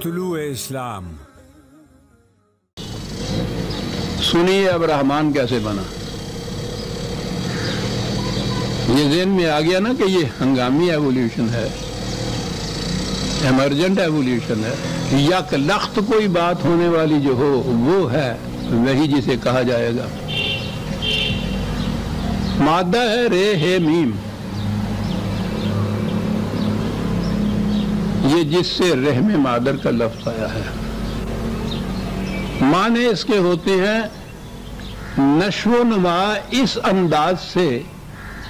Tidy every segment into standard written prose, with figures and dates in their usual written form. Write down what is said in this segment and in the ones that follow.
طلوع اسلام۔ سنیے اب رحمان کیسے بنا۔ یہ ذہن میں آ گیا نا کہ یہ ہنگامی ایولیوشن ہے، ایمرجنٹ ایولیوشن ہے، یک لخت کوئی بات ہونے والی جو ہو وہ ہے وہی جسے کہا جائے گا۔ مادہ ہے رے ہے میم، یہ جس سے رحم مادر کا لفظ آیا ہے۔ معنی اس کے ہوتے ہیں نشو و نما اس انداز سے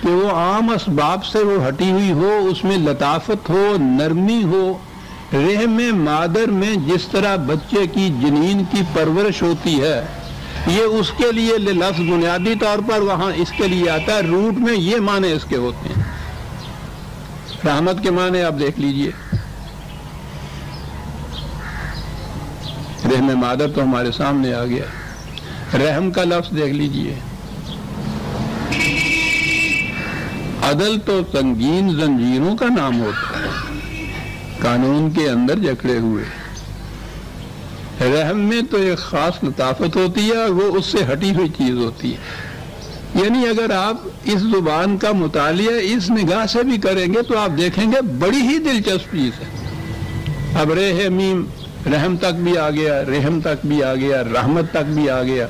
کہ وہ عام اسباب سے وہ ہٹی ہوئی ہو، اس میں لطافت ہو، نرمی ہو۔ رحم مادر میں جس طرح بچے کی جنین کی پرورش ہوتی ہے، یہ اس کے لیے لفظ بنیادی طور پر وہاں اس کے لیے آتا ہے، روٹ میں یہ معنی اس کے ہوتے ہیں۔ رحمت کے معنی آپ دیکھ لیجئے، رحم مادر تو ہمارے سامنے آ گیا، رحم کا لفظ دیکھ لیجئے۔ عدل تو سنگین زنجیروں کا نام ہوتا ہے، قانون کے اندر جکڑے ہوئے۔ رحم میں تو ایک خاص لطافت ہوتی ہے اور وہ اس سے ہٹی ہوئی چیز ہوتی ہے۔ یعنی اگر آپ اس زبان کا مطالعہ اس نگاہ سے بھی کریں گے تو آپ دیکھیں گے بڑی ہی دلچسپ چیز ہے۔ اب رے میم رحم تک بھی آ گیا، رحم تک بھی آ گیا، رحمت تک بھی آ گیا۔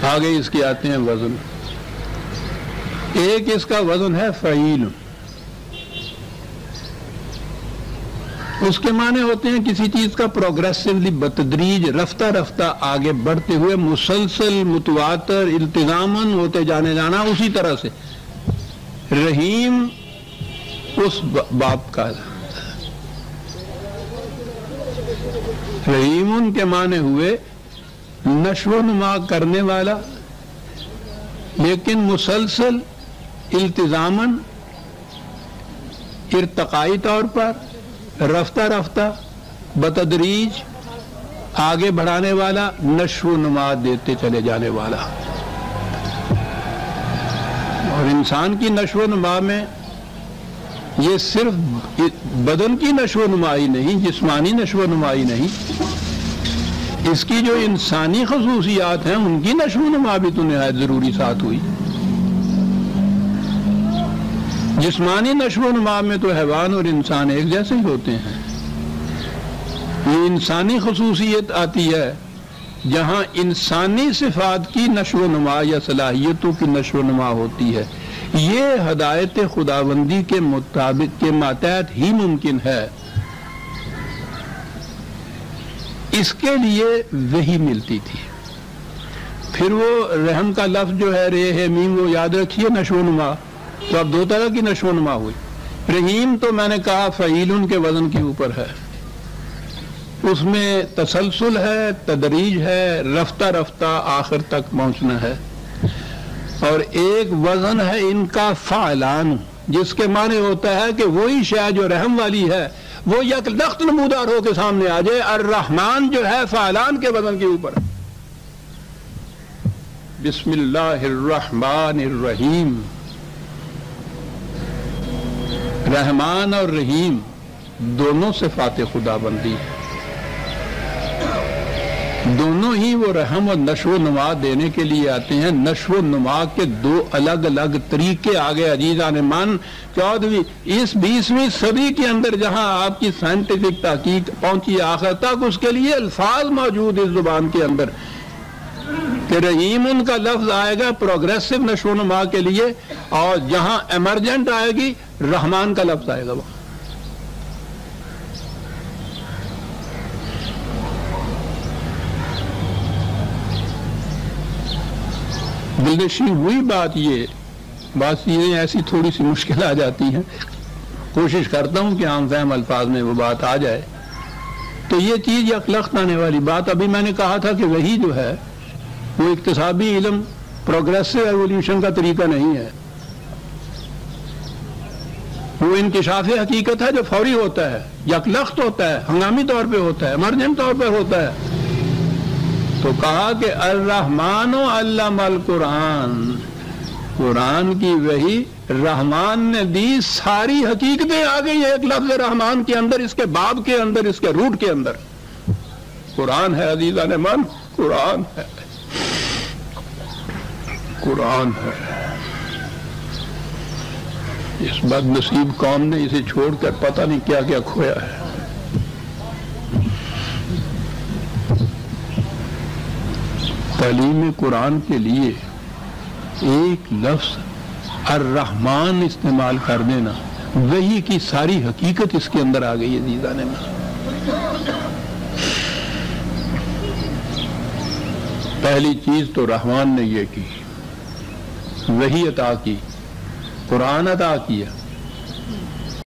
آگے اس کے آتے ہیں وزن۔ ایک اس کا وزن ہے فعیل، اس کے معنی ہوتے ہیں کسی چیز کا پروگریسولی بتدریج رفتہ رفتہ آگے بڑھتے ہوئے مسلسل متواتر التزاماً ہوتے جانا اسی طرح سے۔ رحیم اس باپ کا، رحیم کے معنی ہوئے نشو و نما کرنے والا، لیکن مسلسل التزاماً ارتقائی طور پر رفتہ رفتہ بتدریج آگے بڑھانے والا، نشو و نما دیتے چلے جانے والا۔ اور انسان کی نشو و نما میں یہ صرف بدن کی نشو و نمائی نہیں، جسمانی نشو و نمائی نہیں، اس کی جو انسانی خصوصیات ہیں ان کی نشو و نما بھی تو نہایت ضروری ساتھ ہوئی۔ جسمانی نشو و نما میں تو حیوان اور انسان ایک جیسے ہی ہوتے ہیں۔ یہ انسانی خصوصیت آتی ہے جہاں انسانی صفات کی نشو و نما یا صلاحیتوں کی نشو و نما ہوتی ہے۔ یہ ہدایت خداوندی کے مطابق کے ماتحت ہی ممکن ہے۔ اس کے لیے وحی ملتی تھی۔ پھر وہ رحم کا لفظ جو ہے رے ہے میم، وہ یاد رکھیے نشو و نما، تو اب دو طرح کی نشو و نما ہوئی۔ رحیم تو میں نے کہا فعیل کے وزن کے اوپر ہے، اس میں تسلسل ہے، تدریج ہے، رفتہ رفتہ آخر تک پہنچنا ہے۔ اور ایک وزن ہے ان کا فعلان، جس کے معنی ہوتا ہے کہ وہی شے جو رحم والی ہے وہ یک لخت نمودار ہو کے سامنے آ جائے۔ الرحمن جو ہے فعلان کے وزن کے اوپر۔ بسم اللہ الرحمن الرحیم۔ رحمان اور رحیم دونوں صفات خدا بندی ہے، دونوں ہی وہ رحم اور نشو و نما دینے کے لیے آتے ہیں۔ نشو و نما کے دو الگ الگ طریقے آگے عزیزان من 20ویں صدی کے اندر جہاں آپ کی سائنٹیفک تحقیق پہنچی آخر تک، اس کے لیے الفاظ موجود اس زبان کے اندر کہ رحیم ان کا لفظ آئے گا پروگریسو نشو و نما کے لیے، اور جہاں ایمرجنٹ آئے گی رحمان کا لفظ آئے گا وہاں۔ دلنشین ہوئی بات یہ ایسی تھوڑی سی مشکل آ جاتی ہے، کوشش کرتا ہوں کہ عام فہم الفاظ میں وہ بات آ جائے۔ تو یہ چیز یک لخت آنے والی بات، ابھی میں نے کہا تھا کہ وہی جو ہے وہ اکتسابی علم پروگریسو ایولیوشن کا طریقہ نہیں ہے، وہ انکشاف حقیقت ہے جو فوری ہوتا ہے، یک لخت ہوتا ہے، ہنگامی طور پہ ہوتا ہے، ایمرجنٹ طور پہ ہوتا ہے۔ تو کہا کہ الرحمن علم القرآن، قرآن کی وحی رحمان نے دی، ساری حقیقتیں آ گئی ہیں ایک لفظ رحمان کے اندر، اس کے باب کے اندر، اس کے روٹ کے اندر۔ قرآن ہے عزیزان من، قرآن ہے، قرآن ہے۔ اس بد نصیب قوم نے اسے چھوڑ کر پتہ نہیں کیا کیا کھویا ہے۔ تعلیم قرآن کے لیے ایک لفظ الرحمن استعمال کر دینا، وہی کی ساری حقیقت اس کے اندر آ گئی ہے عزیزان من۔ پہلی چیز تو رحمان نے یہ کی، وحی عطا کی، قرآن عطا کیا،